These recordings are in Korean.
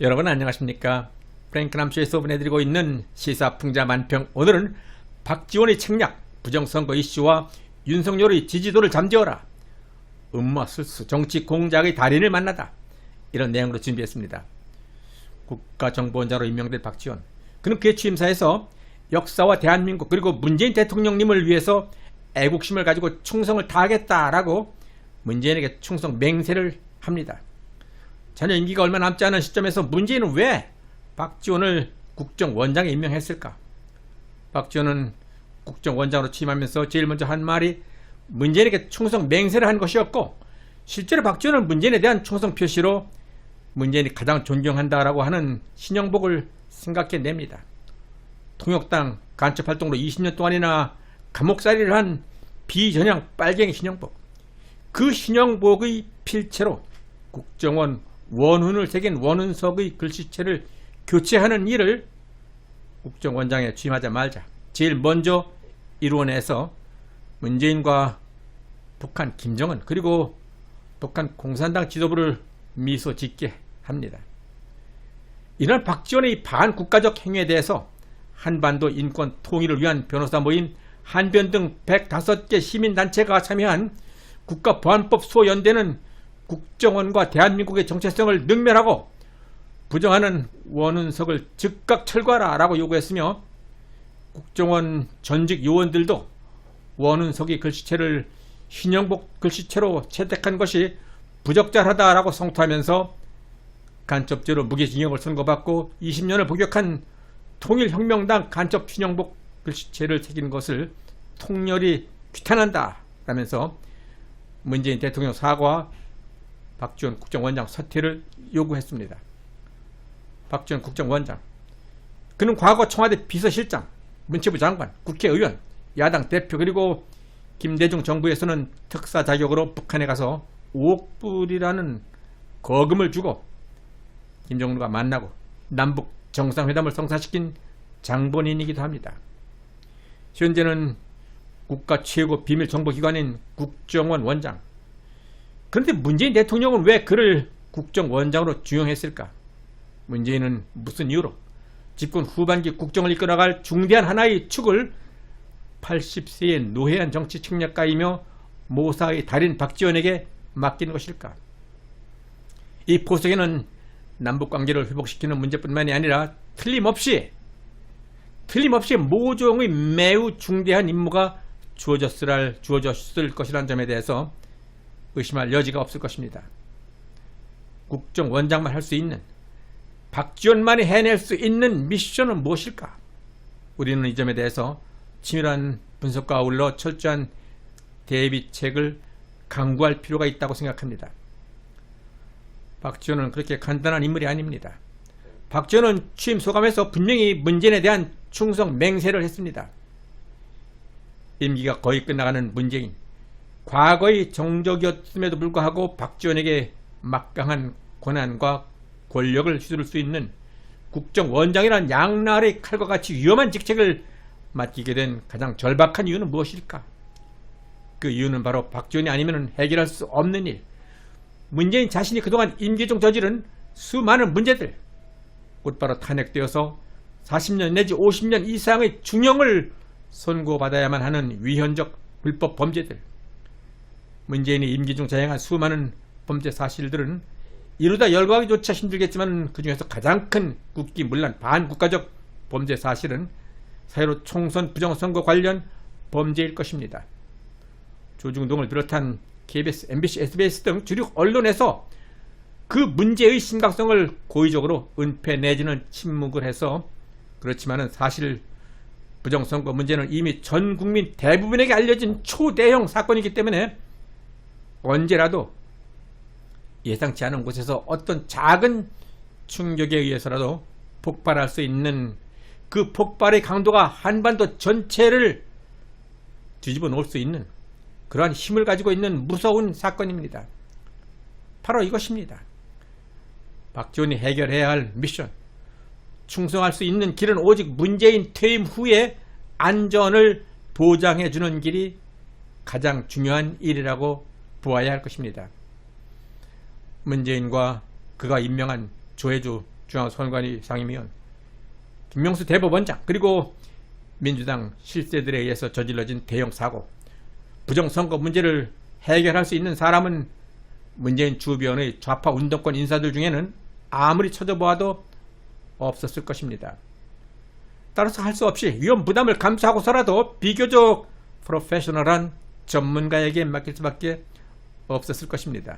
여러분 안녕하십니까? 프랭크남쇼에서 보내드리고 있는 시사풍자만평. 오늘은 박지원의 책략, 부정선거 이슈와 윤석열의 지지도를 잠재워라, 음모 술수, 정치 공작의 달인을 만나다, 이런 내용으로 준비했습니다. 국가정보원장으로 임명된 박지원, 그는 그의 취임사에서 역사와 대한민국 그리고 문재인 대통령님을 위해서 애국심을 가지고 충성을 다하겠다라고 문재인에게 충성 맹세를 합니다. 전혀 임기가 얼마 남지 않은 시점에서 문재인은 왜 박지원을 국정원장에 임명했을까? 박지원은 국정원장으로 취임하면서 제일 먼저 한 말이 문재인에게 충성 맹세를 한 것이었고, 실제로 박지원은 문재인에 대한 충성 표시로 문재인이 가장 존경한다라고 하는 신영복을 생각해냅니다. 통역당 간첩활동으로 20년 동안이나 감옥살이를 한 비전향 빨갱이 신영복, 그 신영복의 필체로 국정원 원훈을 새긴 원훈석의 글씨체를 교체하는 일을 국정원장에 취임하자마자 제일 먼저 이루어내서 문재인과 북한 김정은 그리고 북한 공산당 지도부를 미소 짓게 합니다. 이날 박지원의 반국가적 행위에 대해서 한반도 인권 통일을 위한 변호사 모임 한변 등 105개 시민단체가 참여한 국가보안법 수호연대는 국정원과 대한민국의 정체성을 능멸하고 부정하는 원훈석을 즉각 철거하라 라고 요구했으며, 국정원 전직 요원들도 원훈석이 글씨체를 신영복 글씨체로 채택한 것이 부적절하다라고 성토하면서 간첩죄로 무기징역을 선고받고 20년을 복역한 통일혁명당 간첩 신영복 글씨체를 새긴 것을 통렬히 규탄한다 라면서 문재인 대통령 사과와 박지원 국정원장 사퇴를 요구했습니다. 박지원 국정원장, 그는 과거 청와대 비서실장, 문체부 장관, 국회의원, 야당 대표 그리고 김대중 정부에서는 특사 자격으로 북한에 가서 5억 불이라는 거금을 주고 김정은과 만나고 남북 정상회담을 성사시킨 장본인이기도 합니다. 현재는 국가 최고 비밀정보기관인 국정원 원장. 그런데 문재인 대통령은 왜 그를 국정원장으로 지명했을까? 문재인은 무슨 이유로 집권 후반기 국정을 이끌어갈 중대한 하나의 축을 80세의 노회한 정치 책략가이며 모사의 달인 박지원에게 맡긴 것일까? 이 포석에는 남북관계를 회복시키는 문제뿐만이 아니라 틀림없이 모종의 매우 중대한 임무가 주어졌을 것이라는 점에 대해서 의심할 여지가 없을 것입니다. 국정원장만 할 수 있는, 박지원만이 해낼 수 있는 미션은 무엇일까? 우리는 이 점에 대해서 치밀한 분석과 아울러 철저한 대비책을 강구할 필요가 있다고 생각합니다. 박지원은 그렇게 간단한 인물이 아닙니다. 박지원은 취임 소감에서 분명히 문재인에 대한 충성 맹세를 했습니다. 임기가 거의 끝나가는 문재인, 과거의 정적이었음에도 불구하고 박지원에게 막강한 권한과 권력을 휘두를 수 있는 국정원장이란 양날의 칼과 같이 위험한 직책을 맡기게 된 가장 절박한 이유는 무엇일까? 그 이유는 바로 박지원이 아니면 해결할 수 없는 일, 문재인 자신이 그동안 임기 중 저지른 수많은 문제들, 곧바로 탄핵되어서 40년 내지 50년 이상의 중형을 선고받아야만 하는 위헌적 불법 범죄들, 문재인이 임기 중 자행한 수많은 범죄 사실들은 이루다 열거하기조차 힘들겠지만 그 중에서 가장 큰 국기문란 반국가적 범죄 사실은 사회로 총선 부정선거 관련 범죄일 것입니다. 조중동을 비롯한 KBS, MBC, SBS 등 주력 언론에서 그 문제의 심각성을 고의적으로 은폐 내지는 침묵을 해서, 그렇지만은 사실 부정선거 문제는 이미 전 국민 대부분에게 알려진 초대형 사건이기 때문에 언제라도 예상치 않은 곳에서 어떤 작은 충격에 의해서라도 폭발할 수 있는, 그 폭발의 강도가 한반도 전체를 뒤집어 놓을 수 있는 그러한 힘을 가지고 있는 무서운 사건입니다. 바로 이것입니다. 박지원이 해결해야 할 미션, 충성할 수 있는 길은 오직 문재인 퇴임 후에 안전을 보장해주는 길이 가장 중요한 일이라고 보아야 할 것입니다. 문재인과 그가 임명한 조혜주 중앙선관위 상임위원, 김명수 대법원장, 그리고 민주당 실세들에 의해서 저질러진 대형 사고, 부정선거 문제를 해결할 수 있는 사람은 문재인 주변의 좌파 운동권 인사들 중에는 아무리 찾아보아도 없었을 것입니다. 따라서 할 수 없이 위험 부담을 감수하고서라도 비교적 프로페셔널한 전문가에게 맡길 수밖에 없었을 것입니다.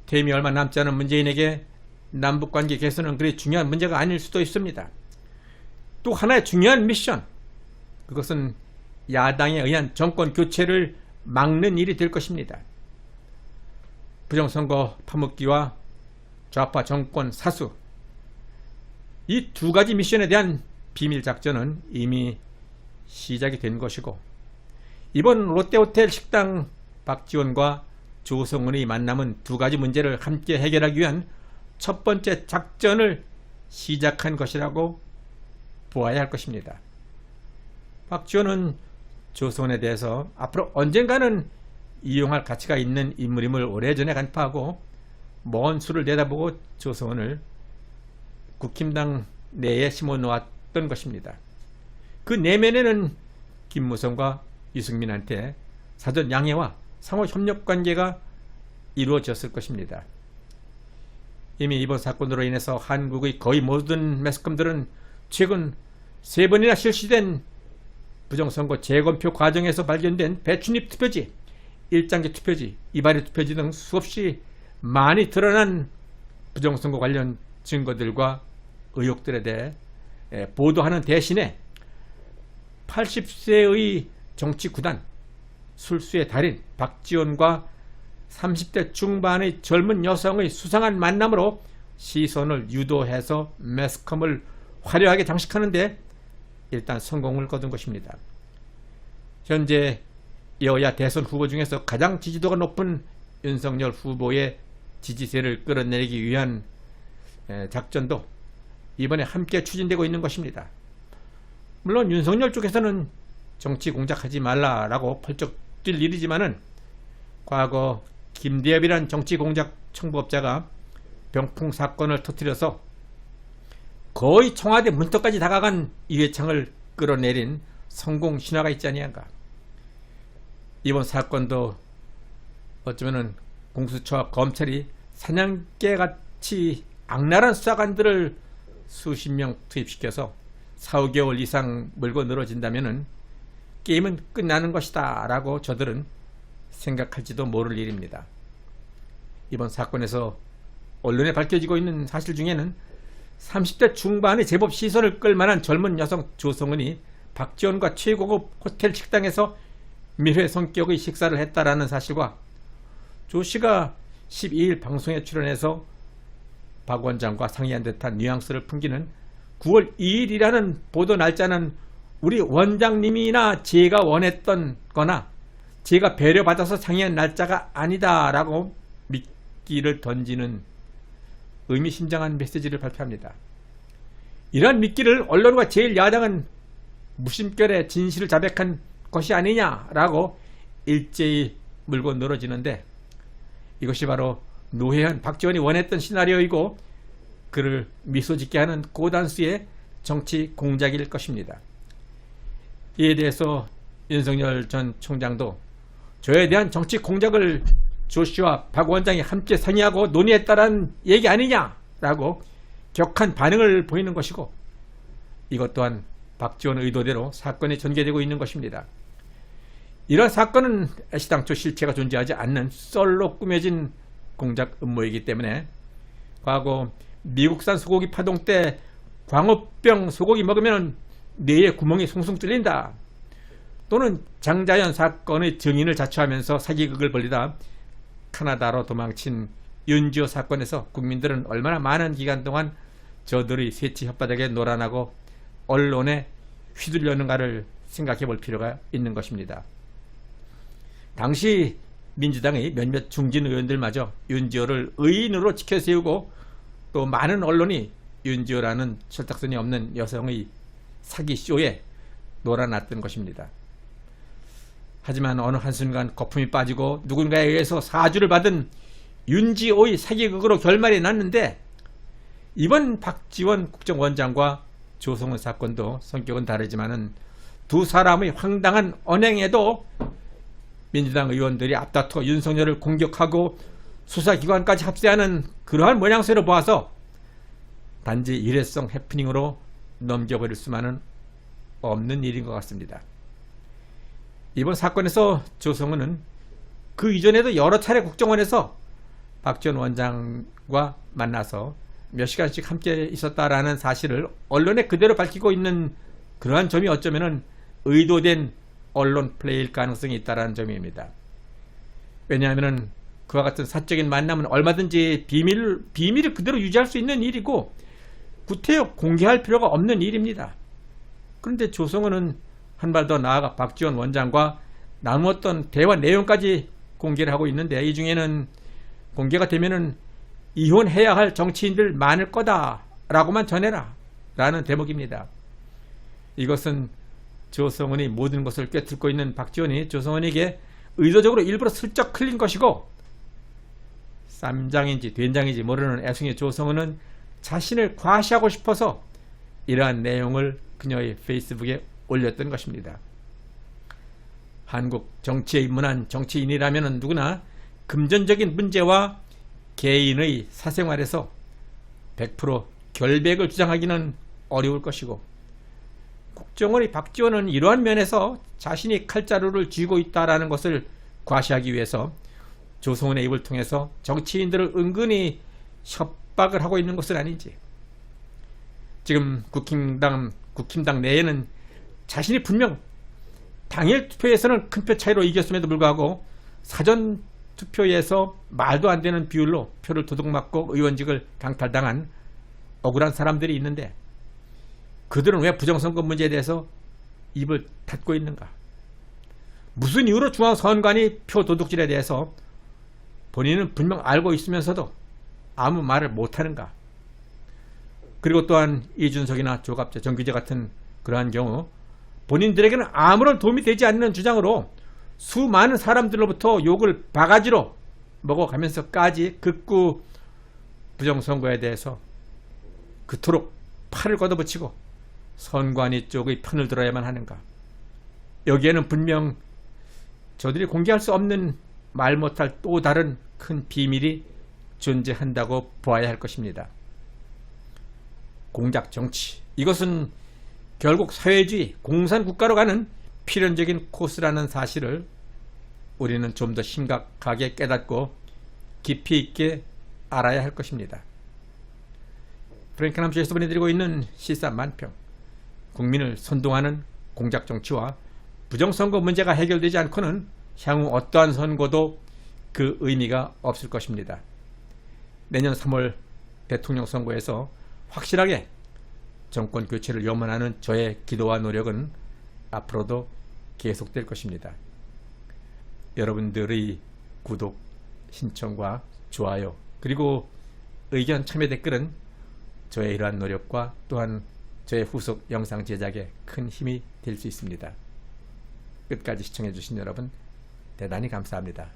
퇴임이 얼마 남지 않은 문재인에게 남북관계 개선은 그리 중요한 문제가 아닐 수도 있습니다. 또 하나의 중요한 미션, 그것은 야당에 의한 정권 교체를 막는 일이 될 것입니다. 부정선거 파묻기와 좌파 정권 사수, 이 두 가지 미션에 대한 비밀작전은 이미 시작이 된 것이고, 이번 롯데호텔 식당 박지원과 조성은의 만남은 두 가지 문제를 함께 해결하기 위한 첫 번째 작전을 시작한 것이라고 보아야 할 것입니다. 박지원은 조성은에 대해서 앞으로 언젠가는 이용할 가치가 있는 인물임을 오래전에 간파하고 먼 수를 내다보고 조성은을 국힘당 내에 심어놓았던 것입니다. 그 내면에는 김무성과 유승민한테 사전 양해와 상호 협력 관계가 이루어졌을 것입니다. 이미 이번 사건으로 인해서 한국의 거의 모든 매스컴들은 최근 3번이나 실시된 부정선거 재검표 과정에서 발견된 배춧잎 투표지, 일장기 투표지, 이발의 투표지 등 수없이 많이 드러난 부정선거 관련 증거들과 의혹들에 대해 보도하는 대신에 80세의 정치 구단, 술수의 달인 박지원과 30대 중반의 젊은 여성의 수상한 만남으로 시선을 유도해서 매스컴을 화려하게 장식하는 데 일단 성공을 거둔 것입니다. 현재 여야 대선 후보 중에서 가장 지지도가 높은 윤석열 후보의 지지세를 끌어내리기 위한 작전도 이번에 함께 추진되고 있는 것입니다. 물론 윤석열 쪽에서는 정치 공작하지 말라라고 펄쩍 뛸 일이지만은 과거 김대엽이란 정치 공작 청부업자가 병풍 사건을 터뜨려서 거의 청와대 문턱까지 다가간 이회창을 끌어내린 성공 신화가 있지 아니한가. 이번 사건도 어쩌면은 공수처와 검찰이 사냥개같이 악랄한 수사관들을 수십 명 투입시켜서 4~5개월 이상 물고 늘어진다면은 게임은 끝나는 것이다 라고 저들은 생각할지도 모를 일입니다. 이번 사건에서 언론에 밝혀지고 있는 사실 중에는 30대 중반의 제법 시선을 끌만한 젊은 여성 조성은이 박지원과 최고급 호텔 식당에서 밀회 성격의 식사를 했다라는 사실과 조 씨가 12일 방송에 출연해서 박 원장과 상의한 듯한 뉘앙스를 풍기는 9월 2일이라는 보도 날짜는 우리 원장님이나 제가 원했던 거나 제가 배려받아서 상의한 날짜가 아니다 라고 미끼를 던지는 의미심장한 메시지를 발표합니다. 이러한 미끼를 언론과 제1야당은 무심결에 진실을 자백한 것이 아니냐라고 일제히 물고 늘어지는데, 이것이 바로 노회현, 박지원이 원했던 시나리오이고 그를 미소짓게 하는 고단수의 정치 공작일 것입니다. 이에 대해서 윤석열 전 총장도 저에 대한 정치 공작을 조 씨와 박 원장이 함께 상의하고 논의했다는 얘기 아니냐라고 격한 반응을 보이는 것이고, 이것 또한 박지원 의도대로 사건이 전개되고 있는 것입니다. 이런 사건은 애시당초 실체가 존재하지 않는 썰로 꾸며진 공작 음모이기 때문에 과거 미국산 소고기 파동 때 광우병 소고기 먹으면 뇌에 구멍이 숭숭 뚫린다, 또는 장자연 사건의 증인을 자처하면서 사기극을 벌리다 카나다로 도망친 윤지호 사건에서 국민들은 얼마나 많은 기간 동안 저들의 세치 혓바닥에 놀아나고 언론에 휘둘렸는가를 생각해 볼 필요가 있는 것입니다. 당시 민주당의 몇몇 중진 의원들마저 윤지호를 의인으로 지켜세우고 또 많은 언론이 윤지호라는 철딱선이 없는 여성의 사기쇼에 놀아났던 것입니다. 하지만 어느 한순간 거품이 빠지고 누군가에 의해서 사주를 받은 윤지호의 사기극으로 결말이 났는데, 이번 박지원 국정원장과 조성은 사건도 성격은 다르지만은 두 사람의 황당한 언행에도 민주당 의원들이 앞다퉈 윤석열을 공격하고 수사기관까지 합세하는 그러한 모양새로 보아서 단지 일회성 해프닝으로 넘겨버릴 수만은 없는 일인 것 같습니다. 이번 사건에서 조성은은 그 이전에도 여러 차례 국정원에서 박지원 원장과 만나서 몇 시간씩 함께 있었다라는 사실을 언론에 그대로 밝히고 있는 그러한 점이 어쩌면은 의도된 언론 플레이일 가능성이 있다는 점입니다. 왜냐하면 그와 같은 사적인 만남은 얼마든지 비밀을 그대로 유지할 수 있는 일이고 구태여 공개할 필요가 없는 일입니다. 그런데 조성은은 한 발 더 나아가 박지원 원장과 나누었던 대화 내용까지 공개를 하고 있는데, 이 중에는 공개가 되면은 이혼해야 할 정치인들 많을 거다 라고만 전해라 라는 대목입니다. 이것은 조성은이 모든 것을 꿰뚫고 있는 박지원이 조성은에게 의도적으로 일부러 슬쩍 흘린 것이고, 쌈장인지 된장인지 모르는 애송이 조성은은 자신을 과시하고 싶어서 이러한 내용을 그녀의 페이스북에 올렸던 것입니다. 한국 정치에 입문한 정치인이라면 누구나 금전적인 문제와 개인의 사생활에서 100% 결백을 주장하기는 어려울 것이고, 국정원의 박지원은 이러한 면에서 자신이 칼자루를 쥐고 있다는 것을 과시하기 위해서 조성은의 입을 통해서 정치인들을 은근히 협박을 하고 있는 것은 아닌지, 지금 국힘당 내에는 자신이 분명 당일 투표에서는 큰 표 차이로 이겼음에도 불구하고 사전 투표에서 말도 안 되는 비율로 표를 도둑맞고 의원직을 강탈당한 억울한 사람들이 있는데, 그들은 왜 부정선거 문제에 대해서 입을 닫고 있는가? 무슨 이유로 중앙선관위 표 도둑질에 대해서 본인은 분명 알고 있으면서도 아무 말을 못하는가? 그리고 또한 이준석이나 조갑재, 정규재 같은 그러한 경우 본인들에게는 아무런 도움이 되지 않는 주장으로 수많은 사람들로부터 욕을 바가지로 먹어가면서까지 극구 부정선거에 대해서 그토록 팔을 걷어붙이고 선관위 쪽의 편을 들어야만 하는가? 여기에는 분명 저들이 공개할 수 없는 말 못할 또 다른 큰 비밀이 존재한다고 보아야 할 것입니다. 공작 정치, 이것은 결국 사회주의, 공산국가로 가는 필연적인 코스라는 사실을 우리는 좀 더 심각하게 깨닫고 깊이 있게 알아야 할 것입니다. 프랭클 함쇼에서 보내드리고 있는 시사 만평, 국민을 선동하는 공작 정치와 부정선거 문제가 해결되지 않고는 향후 어떠한 선거도 그 의미가 없을 것입니다. 내년 3월 대통령 선거에서 확실하게 정권 교체를 염원하는 저의 기도와 노력은 앞으로도 계속될 것입니다. 여러분들의 구독, 신청과 좋아요, 그리고 의견 참여 댓글은 저의 이러한 노력과 또한 저의 후속 영상 제작에 큰 힘이 될 수 있습니다. 끝까지 시청해 주신 여러분 대단히 감사합니다.